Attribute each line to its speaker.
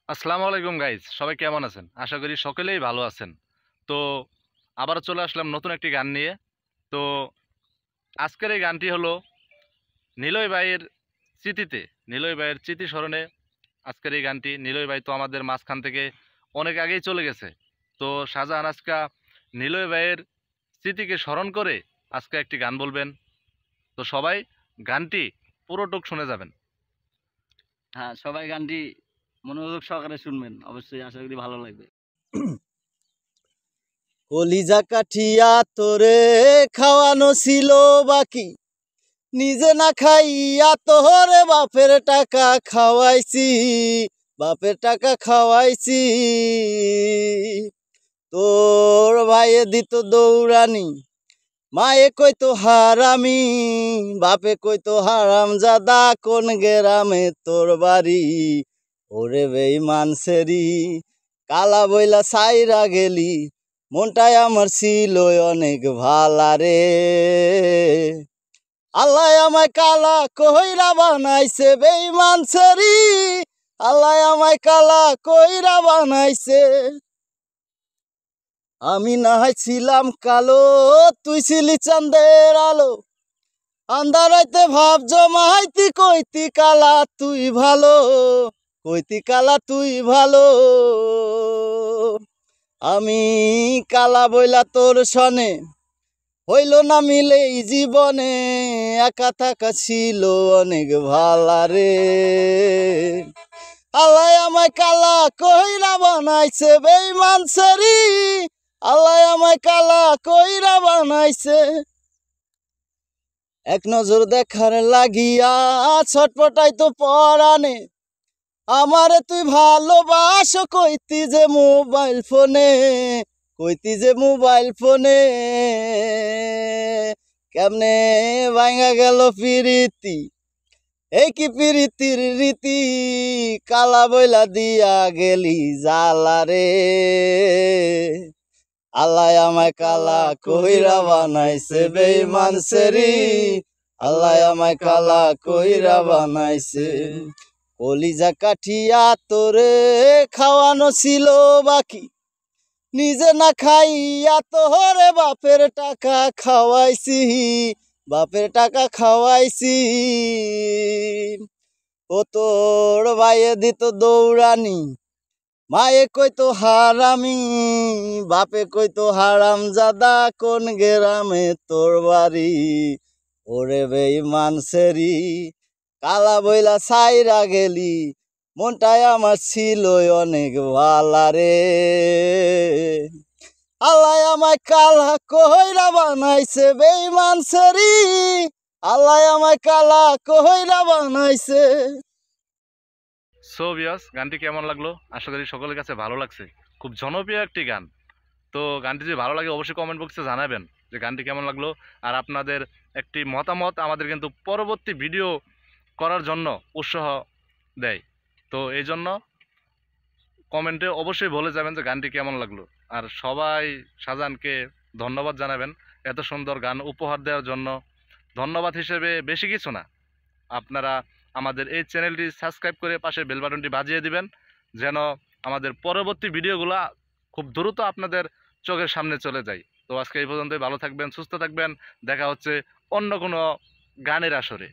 Speaker 1: আসসালামু আলাইকুম গাইজ, সবাই কেমন আছেন? আশা করি সকলেই ভালো আছেন। তো আবারও চলে আসলাম নতুন একটি গান নিয়ে। তো আজকের এই গানটি হলো নিলয় ভাইয়ের স্মৃতিতে, নিলয় ভাইয়ের স্মৃতি স্মরণে আজকের এই গানটি। নিলয় ভাই তো আমাদের মাঝখান থেকে অনেক আগেই চলে গেছে। তো শাহজাহান আজকা নিলয় ভাইয়ের স্মৃতিকে স্মরণ করে আজকে একটি গান বলবেন। তো সবাই গানটি পুরোটুক শুনে যাবেন।
Speaker 2: হ্যাঁ, সবাই গানটি মনোযোগ সহকারে শুনবেন, অবশ্যই আশা করি ভালো লাগবে।
Speaker 3: কলিজা কাঠিয়া তোরে খাওয়ানো ছিল বাকি, নিজে না খাইয়া তোরে বাপের টাকা খাওয়াইছি, বাপের টাকা খাওয়াইছি। তোর ভাইয়ে দিত দৌড়ানি, মায়ে কইতো হারামি, বাপে কইতো হারাম জাদা, কোন গেরামে তোর বাড়ি? ওরে বেঈমান সেরি, কালা বইলা সাইরা গেলি, মনটাই আমার ছিল অনেক ভালা রে। আল্লাহ আমায় কালা কইরা বানাইছে বেঈমান সেরি, আল্লাহ আমায় কালা কইরা বানাইছে। আমি না হয় ছিলাম কালো, তুই ছিলি চাঁদের আলো, আন্ধারাইতে ভাব জমাইতি, কইতি কালা তুই ভালো, কইতি কালা তুই ভালো। আমি কালা বইলা তোর সনে হইল না মিলে এই জীবনে, একা থাকা ছিল অনেক ভালা রে। আল্লাহ আমায় কালা কইরা বানাইছে বেঈমান সেরি, আল্লাহ আমায় কালা কইরা বানাইছে। এক নজর দেখার লাগিয়া ছটপটাই তো পরাণে, আমারে তুই ভালোবাস কইতি যে মোবাইল ফোনে, কইতি যে মোবাইল ফোনে। কেমনে ভাঙা গেল পিরিতি, এই কি পিরিতির রীতি, কালা বইলা দিয়া গেলি জালা রে। আল্লাহ আমায় কালা কইরা বানাইছে বেঈমান সেরি, আল্লাহ আমায় কালা কইরা বানাইছে। কলিজা কাঠিয়া তোরে খাওয়ানো ছিল বাকি, নিজে না খাইয়া তোরে বাপের টাকা খাওয়াইছি, বাপের টাকা খাওয়াইছি। ও তোর ভাইয়ে দিত দৌড়ানি, মায়ে কইতো হারামি, বাপে কইতো হারাম জাদা, কোন গেরামে তোর বাড়ি? ওরে বেঈমান সেরি, কালা বইলা সাইরা গেলি, মনটাই আমার ছিল অনেক ভালা রে। আল্লাহ আমায় কালা কইরা বানাইছে বেঈমান সেরি, আল্লাহ আমায় কালা কইরা বানাইছে।
Speaker 1: সো ভিউয়ার্স, গানটি কেমন লাগলো? আশা করি সকলের কাছে ভালো লাগছে। খুব জনপ্রিয় একটি গান। তো গানটি যদি ভালো লাগে অবশ্যই কমেন্ট বক্সে জানাবেন যে গানটি কেমন লাগলো। আর আপনাদের একটি মতামত আমাদের কিন্তু পরবর্তী ভিডিও করার জন্য উৎসাহ দেয়। তো এই জন্য কমেন্টে অবশ্যই বলে যাবেন যে গানটি কেমন লাগলো। আর সবাই শাহজাহানকে ধন্যবাদ জানাবেন এত সুন্দর গান উপহার দেওয়ার জন্য। ধন্যবাদ হিসেবে বেশি কিছু না, আপনারা আমাদের এই চ্যানেলটি সাবস্ক্রাইব করে পাশে বেল বাটনটি বাজিয়ে দিবেন, যেন আমাদের পরবর্তী ভিডিওগুলো খুব দ্রুত আপনাদের চোখের সামনে চলে যায়। তো আজকে এই পর্যন্তই। ভালো থাকবেন, সুস্থ থাকবেন। দেখা হচ্ছে অন্য কোনো গানের আসরে।